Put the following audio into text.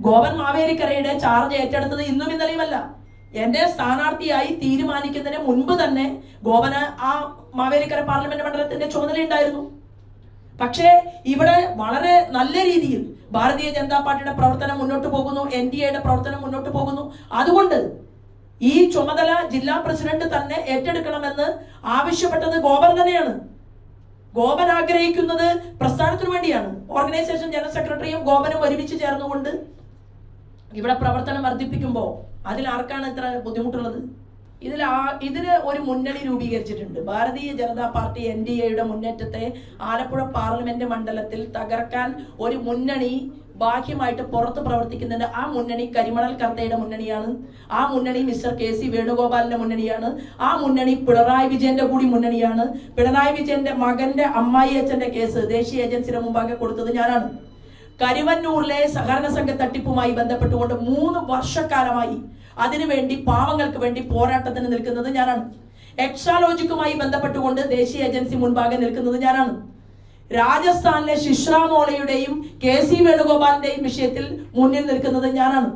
Gopan മാവേലിക്കരയുടെ charge ഏറ്റെടുത്തത് ഇന്നും ഇന്നലെയുമല്ല. എന്റെ സ്ഥാനാർത്ഥിയായി തീരുമാനിക്കുന്നതിന് മുൻപ് തന്നെ ഗോപന് ആ മാവേലിക്കര പാർലമെന്റ് മണ്ഡലത്തിന്റെ ചുമതലയുണ്ടായിരുന്നു. പക്ഷേ ഇവിടെ വളരെ നല്ല രീതിയിൽ ഭാരതീയ ജനതാ പാർട്ടിയുടെ പ്രവർത്തനം മുന്നോട്ട് പോകുന്നു, NDAയുടെ പ്രവർത്തനം മുന്നോട്ട് പോകുന്നു. അതുകൊണ്ട് ഈ ചുമതല ജില്ലാ പ്രസിഡന്റ് തന്നെ ഏറ്റെടുക്കണമെന്ന് ആവശ്യപ്പെട്ടത് ഗോപൻ തന്നെയാണ്. ഗോപൻ ആഗ്രഹിക്കുന്നത് പ്രസ്ഥാനത്തിനു വേണ്ടിയാണ്. ഓർഗനൈസേഷൻ ജനറൽ സെക്രട്ടറിയും ഗോപനും ഒരുമിച്ച് ചേർന്നുകൊണ്ട് ഇവിടെ പ്രവർത്തനം വർദ്ധിപ്പിക്കുമ്പോൾ അതിൽ ആർക്കാണ് ഇത്ര ബുദ്ധിമുട്ടുള്ളത്? ഇതിന് ഒരു മുന്നണി രൂപീകരിച്ചിട്ടുണ്ട്. ഭാരതീയ ജനതാ പാർട്ടി NDAയുടെ മുന്നേറ്റത്തെ ആലപ്പുഴ പാർലമെന്റ് മണ്ഡലത്തിൽ തകർക്കാൻ ഒരു മുന്നണി ബാഹ്യമായിട്ട് പുറത്ത് പ്രവർത്തിക്കുന്നുണ്ട്. ആ മുന്നണി കരിമണൽ കർത്തയുടെ മുന്നണിയാണ്. ആ മുന്നണി മിസ്റ്റർ KC വേണുഗോപാലിന്റെ മുന്നണിയാണ്. ആ മുന്നണി പിണറായി വിജയന്റെ കൂടി മുന്നണിയാണ്. പിണറായി വിജയന്റെ മകന്റെ അമ്മായി അച്ഛന്റെ കേസ് ദേശീയ ഏജൻസിയുടെ മുമ്പാകെ കൊടുത്തത് ഞാനാണ്. കരുവന്നൂരിലെ സഹകരണ സംഘ തട്ടിപ്പുമായി ബന്ധപ്പെട്ടുകൊണ്ട് 3 വർഷക്കാലമായി അതിനുവേണ്ടി പാവങ്ങൾക്ക് വേണ്ടി പോരാട്ടത്തിന് നിൽക്കുന്നത് ഞാനാണ്. എക്സാലോജിക്കുമായി ബന്ധപ്പെട്ടുകൊണ്ട് ദേശീയ ഏജൻസി മുൻപാകെ നിൽക്കുന്നത് ഞാനാണ്. രാജസ്ഥാനിലെ ശിശ്രാമോളയുടെയും KC വേണുഗോപാലിന്റെയും വിഷയത്തിൽ മുന്നിൽ നിൽക്കുന്നത് ഞാനാണ്.